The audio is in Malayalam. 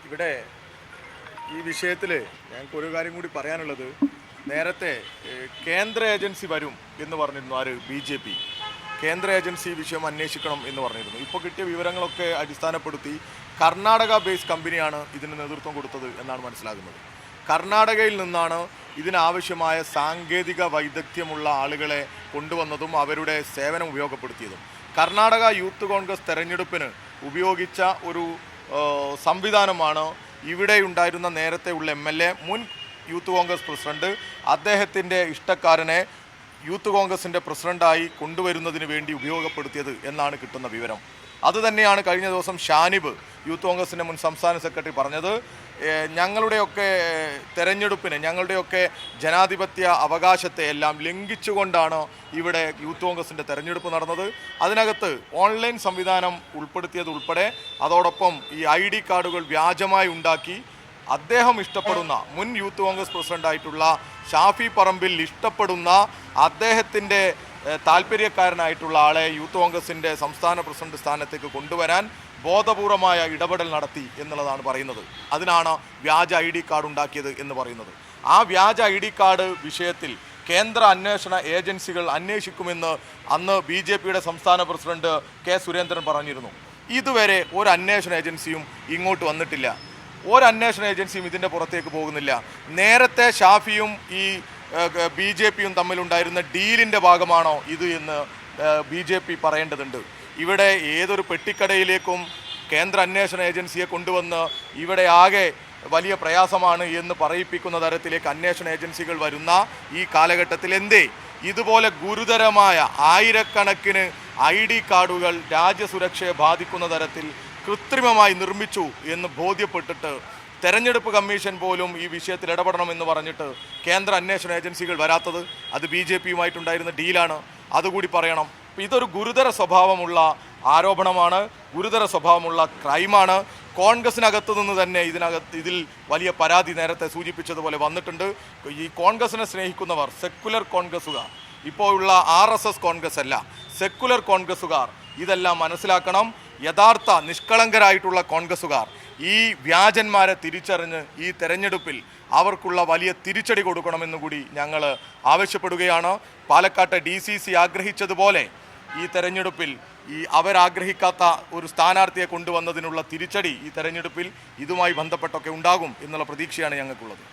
ഇവിടെ ഈ വിഷയത്തിൽ ഞങ്ങൾക്ക് ഒരു കാര്യം കൂടി പറയാനുള്ളത്, നേരത്തെ കേന്ദ്ര ഏജൻസി വരും എന്ന് പറഞ്ഞിരുന്നു. ആര്? BJP കേന്ദ്ര ഏജൻസി വിഷയം അന്വേഷിക്കണം എന്ന് പറഞ്ഞിരുന്നു. ഇപ്പോൾ കിട്ടിയ വിവരങ്ങളൊക്കെ അടിസ്ഥാനപ്പെടുത്തി കർണാടക ബേസ് കമ്പനിയാണ് ഇതിന് നേതൃത്വം കൊടുത്തത് എന്നാണ് മനസ്സിലാകുന്നത്. കർണാടകയിൽ നിന്നാണ് ഇതിനാവശ്യമായ സാങ്കേതിക വൈദഗ്ധ്യമുള്ള ആളുകളെ കൊണ്ടുവന്നതും അവരുടെ സേവനം ഉപയോഗപ്പെടുത്തിയതും. കർണാടക യൂത്ത് കോൺഗ്രസ് തെരഞ്ഞെടുപ്പിന് ഉപയോഗിച്ച ഒരു സംവിധാനമാണ് ഇവിടെയുണ്ടായിരുന്ന നേരത്തെ ഉള്ള MLA, മുൻ യൂത്ത് കോൺഗ്രസ് പ്രസിഡന്റ്, അദ്ദേഹത്തിൻ്റെ ഇഷ്ടക്കാരനെ യൂത്ത് കോൺഗ്രസിൻ്റെ പ്രസിഡൻ്റായി കൊണ്ടുവരുന്നതിന് വേണ്ടി ഉപയോഗപ്പെടുത്തിയത് എന്നാണ് കിട്ടുന്ന വിവരം. അതുതന്നെയാണ് കഴിഞ്ഞ ദിവസം ഷാനിബ്, യൂത്ത് കോൺഗ്രസിൻ്റെ മുൻ സംസ്ഥാന സെക്രട്ടറി, പറഞ്ഞത്. ഞങ്ങളുടെയൊക്കെ തെരഞ്ഞെടുപ്പിന്, ഞങ്ങളുടെയൊക്കെ ജനാധിപത്യ അവകാശത്തെ എല്ലാം ലംഘിച്ചുകൊണ്ടാണ് ഇവിടെ യൂത്ത് കോൺഗ്രസിൻ്റെ തെരഞ്ഞെടുപ്പ് നടന്നത്. അതിനകത്ത് ഓൺലൈൻ സംവിധാനം ഉൾപ്പെടുത്തിയതുൾപ്പെടെ അതോടൊപ്പം ഈ ID കാർഡുകൾ വ്യാജമായി ഉണ്ടാക്കി അദ്ദേഹം ഇഷ്ടപ്പെടുന്ന, മുൻ യൂത്ത് കോൺഗ്രസ് പ്രസിഡൻ്റായിട്ടുള്ള ഷാഫി പറമ്പിൽ ഇഷ്ടപ്പെടുന്ന അദ്ദേഹത്തിൻ്റെ താല്പര്യക്കാരനായിട്ടുള്ള ആളെ യൂത്ത് കോൺഗ്രസിൻ്റെ സംസ്ഥാന പ്രസിഡന്റ് സ്ഥാനത്തേക്ക് കൊണ്ടുവരാൻ ബോധപൂർവമായ ഇടപെടൽ നടത്തി എന്നുള്ളതാണ് പറയുന്നത്. അതിനാണ് വ്യാജ ID കാർഡ് ഉണ്ടാക്കിയത് എന്ന് പറയുന്നത്. ആ വ്യാജ ID കാർഡ് വിഷയത്തിൽ കേന്ദ്ര അന്വേഷണ ഏജൻസികൾ അന്വേഷിക്കുമെന്ന് അന്ന് BJPയുടെ സംസ്ഥാന പ്രസിഡന്റ് K. സുരേന്ദ്രൻ പറഞ്ഞിരുന്നു. ഇതുവരെ ഒരു അന്വേഷണ ഏജൻസിയും ഇങ്ങോട്ട് വന്നിട്ടില്ല. ഒരു അന്വേഷണ ഏജൻസിയും ഇതിൻ്റെ പുറത്തേക്ക് പോകുന്നില്ല. നേരത്തെ ഷാഫിയും ഈ BJPയും തമ്മിലുണ്ടായിരുന്ന ഡീലിൻ്റെ ഭാഗമാണോ ഇത് എന്ന് BJP പറയേണ്ടതുണ്ട്. ഇവിടെ ഏതൊരു പെട്ടിക്കടയിലേക്കും കേന്ദ്ര അന്വേഷണ ഏജൻസിയെ കൊണ്ടുവന്ന് ഇവിടെ ആകെ വലിയ പ്രയാസമാണ് എന്ന് പറയിപ്പിക്കുന്ന തരത്തിലേക്ക് അന്വേഷണ ഏജൻസികൾ വരുന്ന ഈ കാലഘട്ടത്തിൽ എന്തേ ഇതുപോലെ ഗുരുതരമായ ആയിരക്കണക്കിന് ID കാർഡുകൾ രാജ്യസുരക്ഷയെ ബാധിക്കുന്ന തരത്തിൽ കൃത്രിമമായി നിർമ്മിച്ചു എന്ന് ബോധ്യപ്പെട്ടിട്ട് തെരഞ്ഞെടുപ്പ് കമ്മീഷൻ പോലും ഈ വിഷയത്തിൽ ഇടപെടണമെന്ന് പറഞ്ഞിട്ട് കേന്ദ്ര അന്വേഷണ ഏജൻസികൾ വരാത്തത്? അത് BJPയുമായിട്ടുണ്ടായിരുന്ന ഡീലാണ്, അതുകൂടി പറയണം. ഇതൊരു ഗുരുതര സ്വഭാവമുള്ള ആരോപണമാണ്, ഗുരുതര സ്വഭാവമുള്ള ക്രൈമാണ്. കോൺഗ്രസിനകത്തു നിന്ന് തന്നെ ഇതിൽ വലിയ പരാതി നേരത്തെ സൂചിപ്പിച്ചതുപോലെ വന്നിട്ടുണ്ട്. ഈ കോൺഗ്രസിനെ സ്നേഹിക്കുന്നവർ, സെക്കുലർ കോൺഗ്രസുകാർ, ഇപ്പോൾ ഉള്ള RSS കോൺഗ്രസ് അല്ല, സെക്കുലർ കോൺഗ്രസുകാർ ഇതെല്ലാം മനസ്സിലാക്കണം. യഥാർത്ഥ നിഷ്കളങ്കരായിട്ടുള്ള കോൺഗ്രസുകാർ ഈ വ്യാജന്മാരെ തിരിച്ചറിഞ്ഞ് ഈ തെരഞ്ഞെടുപ്പിൽ അവർക്കുള്ള വലിയ തിരിച്ചടി കൊടുക്കണമെന്ന് കൂടി ഞങ്ങൾ ആവശ്യപ്പെടുകയാണ്. പാലക്കാട്ടെ DCC ആഗ്രഹിച്ചതുപോലെ ഈ തെരഞ്ഞെടുപ്പിൽ അവരാഗ്രഹിക്കാത്ത ഒരു സ്ഥാനാർത്ഥിയെ കൊണ്ടുവന്നതിനുള്ള തിരിച്ചടി ഈ തെരഞ്ഞെടുപ്പിൽ ഇതുമായി ബന്ധപ്പെട്ടൊക്കെ ഉണ്ടാകും എന്നുള്ള പ്രതീക്ഷയാണ് ഞങ്ങൾക്കുള്ളത്.